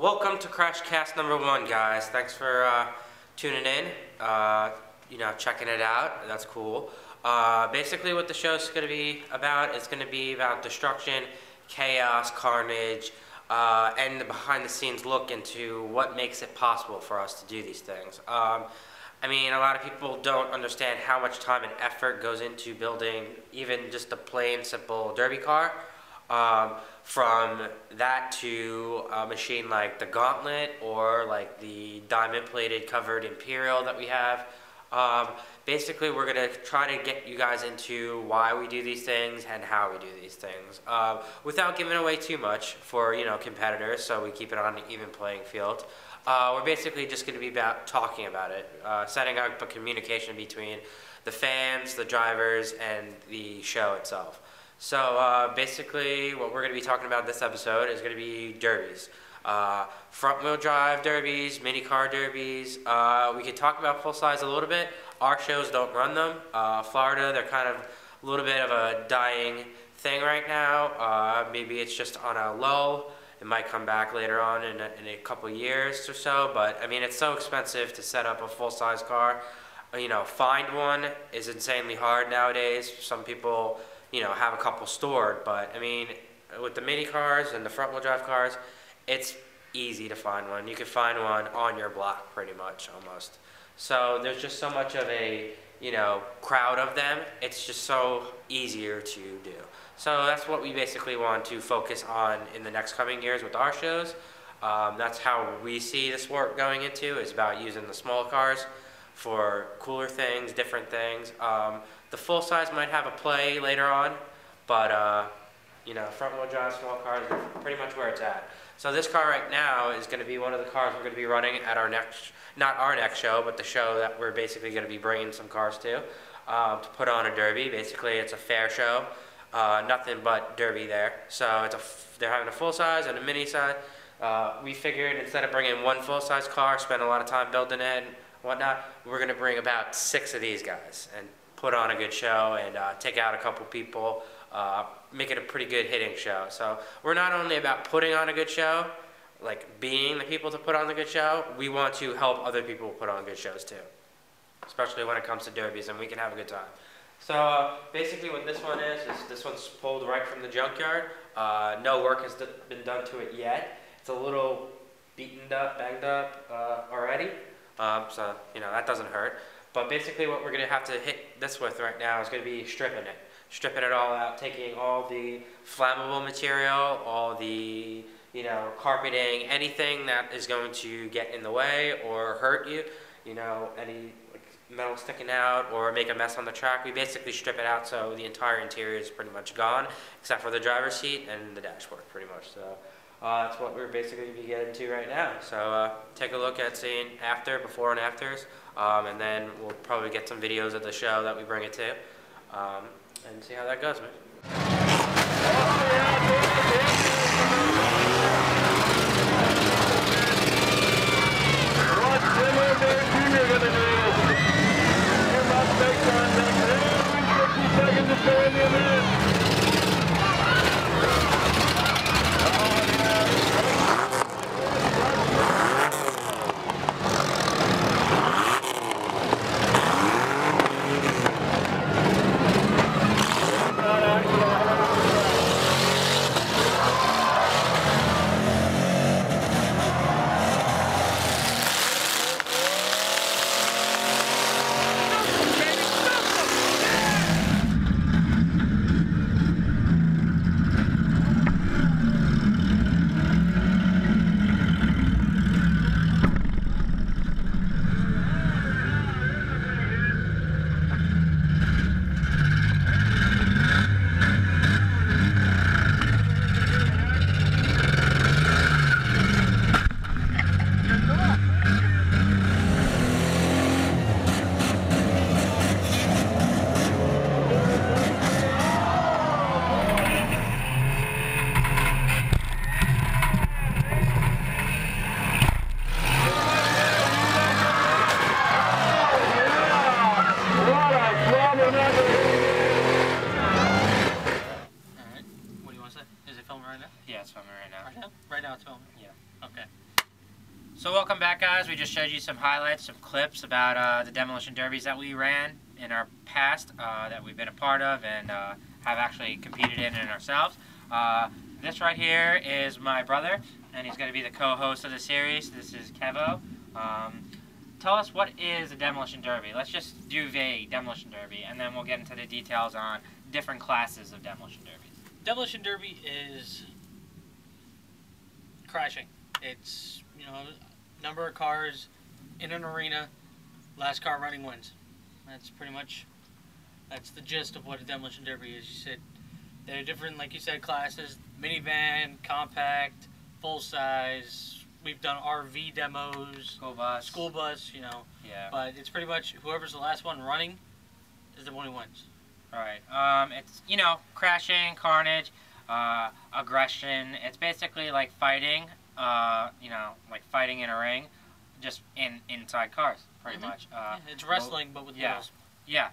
Welcome to CRASHCAST number 1, guys. Thanks for tuning in, checking it out. That's cool. Basically what the show's going to be about is going to be about destruction, chaos, carnage, and the behind-the-scenes look into what makes it possible for us to do these things. I mean, a lot of people don't understand how much time and effort goes into building even just a plain, simple derby car. From that to a machine like the Gauntlet or like the diamond-plated covered Imperial that we have. Basically, we're going to try to get you guys into why we do these things and how we do these things without giving away too much for, competitors, so we keep it on an even playing field. We're basically just going to be about talking about it, setting up a communication between the fans, the drivers, and the show itself. So basically what we're going to be talking about this episode is going to be derbies. Front-wheel drive derbies, mini car derbies. We could talk about full-size a little bit. Our shows don't run them. Florida, they're kind of a little bit of a dying thing right now. Maybe it's just on a lull. It might come back later on in a couple years or so. But, I mean, it's so expensive to set up a full-size car. Find one is insanely hard nowadays. Some people have a couple stored, but I mean, with the mini cars and the front-wheel drive cars, it's easy to find one. You can find one on your block pretty much, almost. So there's just so much of a, crowd of them. It's just so easier to do. So that's what we basically want to focus on in the next coming years with our shows. That's how we see the sport going into, is about using the small cars for cooler things, different things. The full size might have a play later on, but front-wheel drive small cars are pretty much where it's at. So this car right now is going to be one of the cars we're going to be running at our next, not our next show, but the show that we're basically going to be bringing some cars to put on a derby. Basically, it's a fair show, nothing but derby there. So they're having a full size and a mini size. We figured instead of bringing one full-size car, spend a lot of time building it and whatnot, we're going to bring about 6 of these guys and put on a good show and take out a couple people, make it a pretty good hitting show. So we're not only about putting on a good show, like being the people to put on the good show, we want to help other people put on good shows too, especially when it comes to derbies, and we can have a good time. So basically what this one is this one's pulled right from the junkyard. No work has been done to it yet. It's a little beaten up, banged up already. So, that doesn't hurt. But basically what we're going to have to hit this with right now is going to be stripping it all out, taking all the flammable material, all the, carpeting, anything that is going to get in the way or hurt you, any metal sticking out or make a mess on the track. We basically strip it out so the entire interior is pretty much gone, except for the driver's seat and the dashboard, pretty much. So that's what we're basically going to be getting to right now. So take a look at seeing before and afters, and then we'll probably get some videos of the show that we bring it to, and see how that goes, man. Is it filming right now? Yeah, it's filming right now. Right now? Right now it's filming? Yeah. Okay. So welcome back, guys. We just showed you some highlights, some clips about the demolition derbies that we ran in our past, that we've been a part of and have actually competed in ourselves. This right here is my brother, and he's going to be the co-host of the series. This is Kevo. Tell us, what is a demolition derby? Let's just do a demolition derby, and then we'll get into the details on different classes of demolition derbies. Demolition derby is crashing. It's, number of cars in an arena, last car running wins. That's the gist of what a demolition derby is. You said there are different, like you said, classes: minivan, compact, full size. We've done RV demos, school bus, Yeah. But it's pretty much whoever's the last one running is the one who wins. All right. It's, crashing, carnage, aggression. It's basically like fighting, like fighting in a ring, just inside cars, pretty much. Yeah, it's wrestling, but with wheels. Yeah.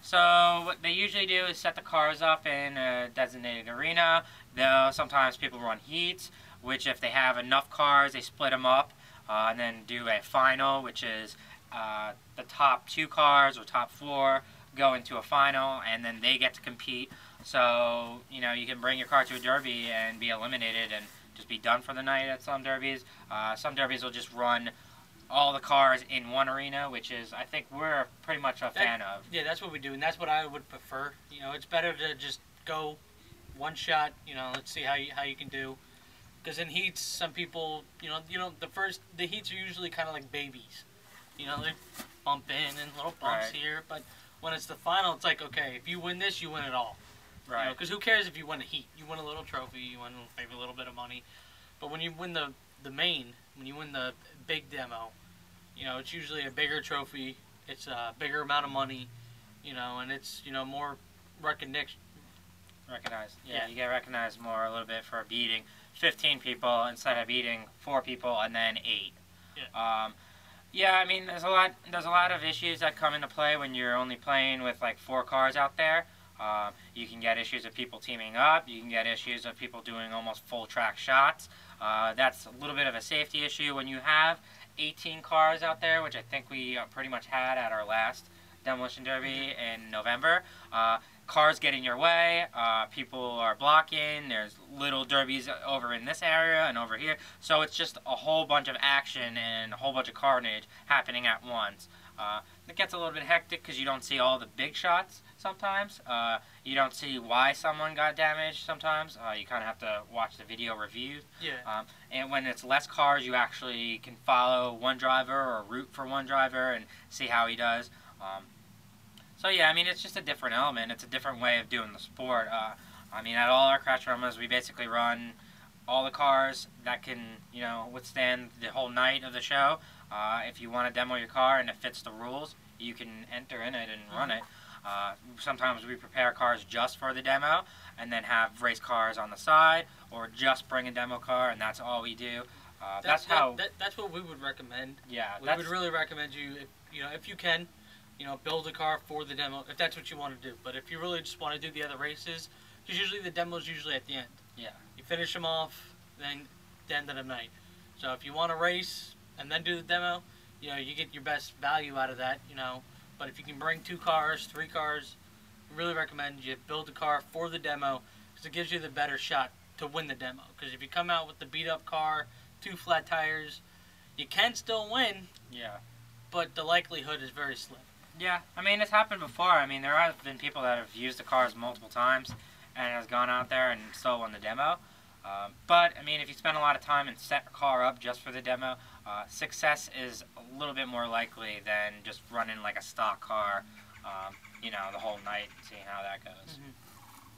So what they usually do is set the cars up in a designated arena. Though sometimes people run heats, which if they have enough cars, they split them up, and then do a final, which is the top 2 cars or top 4 go into a final, and then they get to compete. So, you can bring your car to a derby and be eliminated and just be done for the night at some derbies. Some derbies will just run all the cars in one arena, which is, I think, we're pretty much a fan of. Yeah, that's what we do, and that's what I would prefer. It's better to just go one shot, let's see how you can do. Because in heats, some people, the heats are usually kind of like babies. They bump in and little bumps here, but when it's the final, it's like, okay, if you win this, you win it all. Right. Because who cares if you win a heat? You win a little trophy, you win maybe a little bit of money. But when you win the main, when you win the big demo, it's usually a bigger trophy, it's a bigger amount of money, and it's, more recognition. Recognized. Yeah, you get recognized more a little bit for beating 15 people instead of beating 4 people and then 8. Yeah. Yeah, I mean, there's a lot of issues that come into play when you're only playing with like 4 cars out there. You can get issues of people teaming up. You can get issues of people doing almost full track shots. That's a little bit of a safety issue when you have 18 cars out there, which I think we pretty much had at our last demolition derby in November. Cars get in your way, people are blocking, there's little derbies over in this area and over here, so it's just a whole bunch of action and a whole bunch of carnage happening at once. It gets a little bit hectic because you don't see all the big shots sometimes. You don't see why someone got damaged sometimes. You kind of have to watch the video review. Yeah. And when it's less cars, you actually can follow one driver or root for one driver and see how he does. So yeah, I mean, it's just a different element. It's a different way of doing the sport. I mean, at all our crash runners, we basically run all the cars that can, withstand the whole night of the show. If you want to demo your car and it fits the rules, you can enter in it and run it. Sometimes we prepare cars just for the demo and then have race cars on the side, or just bring a demo car and that's all we do. That's what we would recommend. Yeah, we would really recommend you, if you can, build a car for the demo, if that's what you want to do. But if you really just want to do the other races, because usually the demo's usually at the end. Yeah. You finish them off, then the end of the night. So if you want to race and then do the demo, you get your best value out of that, But if you can bring 2 cars, 3 cars, I really recommend you build a car for the demo, because it gives you the better shot to win the demo. Because if you come out with the beat-up car, 2 flat tires, you can still win. Yeah. But the likelihood is very slim. Yeah, I mean, it's happened before. I mean, there have been people that have used the cars multiple times and has gone out there and still won the demo. But, I mean, if you spend a lot of time and set a car up just for the demo, success is a little bit more likely than just running like a stock car, the whole night and seeing how that goes.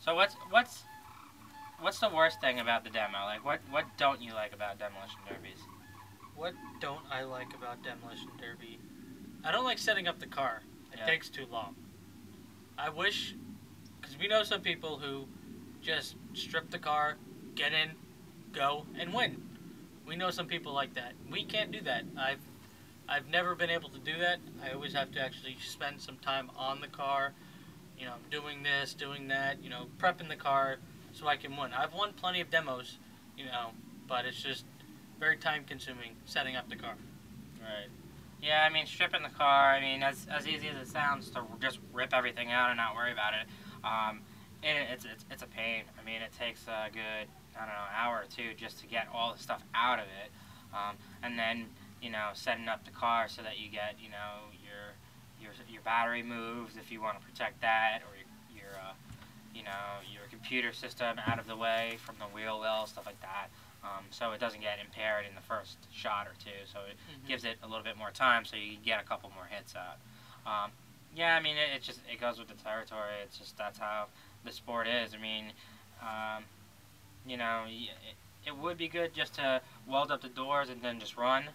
So what's the worst thing about the demo? Like, what don't you like about demolition derbies? What don't I like about demolition derby? I don't like setting up the car. It takes too long. I wish, because we know some people who just strip the car, get in, go, and win. We know some people like that. We can't do that. I've never been able to do that. I always have to actually spend some time on the car, doing this, doing that, prepping the car so I can win. I've won plenty of demos, but it's just, very time consuming setting up the car. Right. Yeah, I mean, stripping the car, I mean, as easy as it sounds to just rip everything out and not worry about it, it's a pain. I mean, it takes a good, I don't know, hour or two just to get all the stuff out of it. And then, you know, setting up the car so that you get, you know, your battery moved if you want to protect that, or your you know, your computer system out of the way from the wheel well, stuff like that. So it doesn't get impaired in the first shot or two, so it gives it a little bit more time so you can get a couple more hits out. Yeah, I mean, it goes with the territory. It's just, that's how the sport is. I mean, you know, it would be good just to weld up the doors and then just run.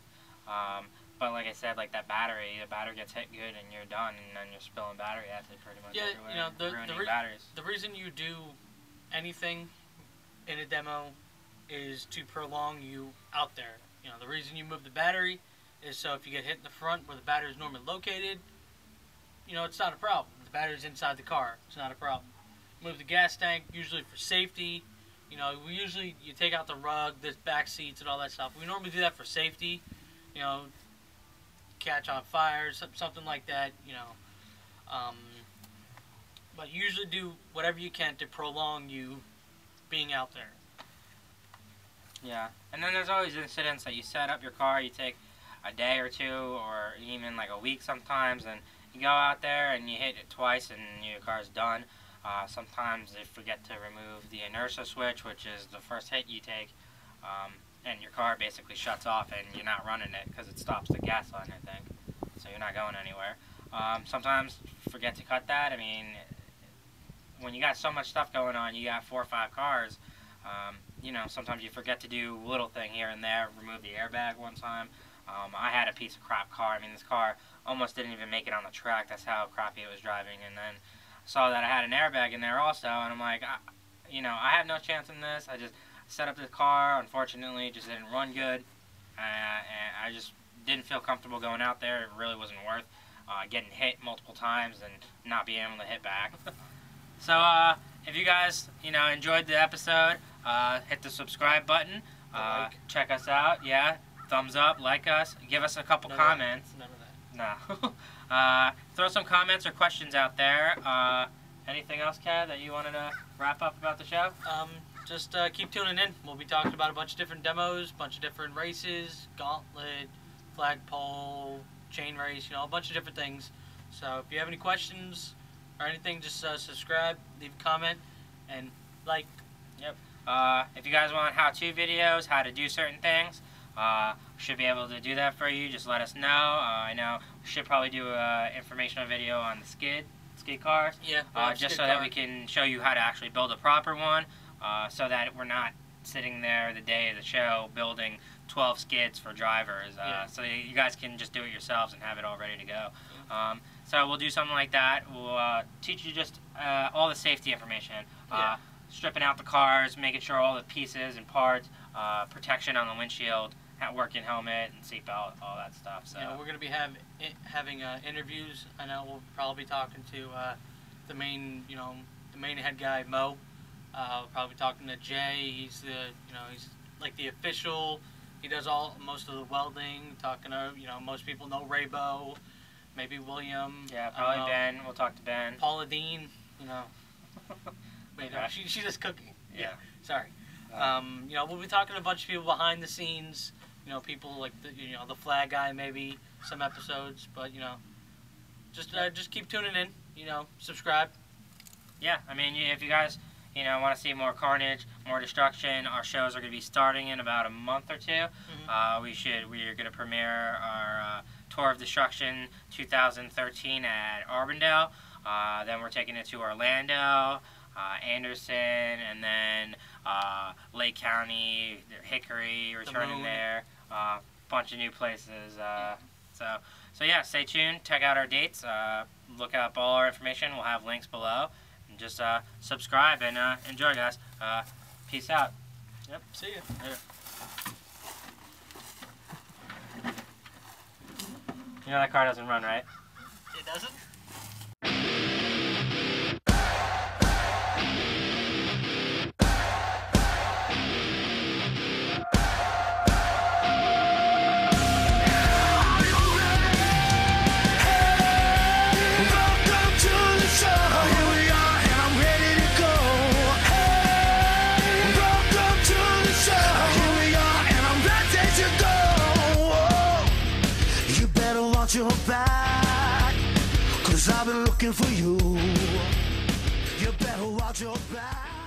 But like I said, like the battery gets hit good and you're done, and then you're spilling battery acid pretty much everywhere. You know, ruining batteries. The reason you do anything in a demo is to prolong you out there. You know, the reason you move the battery is so if you get hit in the front where the battery is normally located, you know, it's not a problem. The battery's inside the car. It's not a problem. Move the gas tank, usually for safety. You know, you take out the rug, the back seats, and all that stuff. We normally do that for safety. You know, catch on fire, something like that. You know, but you usually do whatever you can to prolong you being out there. Yeah, and then there's always incidents that you set up your car, you take a day or two, or even like a week sometimes, and you go out there and you hit it twice and your car's done. Sometimes they forget to remove the inertia switch, which is the first hit you take, and your car basically shuts off and you're not running it because it stops the gas on, I think, so you're not going anywhere. Sometimes forget to cut that. I mean, when you got so much stuff going on, you got 4 or 5 cars, you know, sometimes you forget to do a little thing here and there. Remove the airbag one time. I had a piece of crap car. I mean, this car almost didn't even make it on the track. That's how crappy it was driving. And then I saw that I had an airbag in there also, and I'm like, you know, I have no chance in this. I just set up the car. Unfortunately, it just didn't run good. And I just didn't feel comfortable going out there. It really wasn't worth getting hit multiple times and not being able to hit back. So, if you guys, you know, enjoyed the episode, hit the subscribe button. Check us out. Yeah, thumbs up, like us, give us a couple comments. None of that. No. Throw some comments or questions out there. Anything else, Kev, that you wanted to wrap up about the show? Just keep tuning in. We'll be talking about a bunch of different demos, a bunch of different races, gauntlet, flagpole, chain race, you know, a bunch of different things. So if you have any questions or anything, just subscribe, leave a comment, and like. Yep. If you guys want how-to videos, how to do certain things, should be able to do that for you. Just let us know. I know we should probably do an informational video on the skid cars. Yeah. Just so that we can show you how to actually build a proper one, so that we're not sitting there the day of the show building 12 skids for drivers. So you guys can just do it yourselves and have it all ready to go. So we'll do something like that. We'll teach you just all the safety information. Stripping out the cars, making sure all the pieces and parts, protection on the windshield, working helmet and seatbelt, all that stuff. So yeah, we're going to be having interviews. I know we'll probably be talking to the main head guy, Mo. We'll probably be talking to Jay. He's he's like the official. He does most of the welding. Talking to, most people know Raybo, maybe William. Yeah, probably Ben. We'll talk to Ben. Paula Dean, Wait, no, she does cooking. Yeah. Sorry. We'll be talking to a bunch of people behind the scenes. People like the flag guy, maybe some episodes. But just keep tuning in. Subscribe. Yeah, I mean, if you guys want to see more carnage, more destruction, our shows are going to be starting in about a month or two. We are going to premiere our Tour of Destruction 2013 at Arbondale. Then we're taking it to Orlando, Anderson, and then Lake County, Hickory, returning there, bunch of new places. So yeah, stay tuned, check out our dates, look up all our information, we'll have links below, and just subscribe and enjoy, guys. Peace out. Yep, see you. Later. That car doesn't run, right? It doesn't? watch your back, 'cause I've been looking for you. You better watch your back.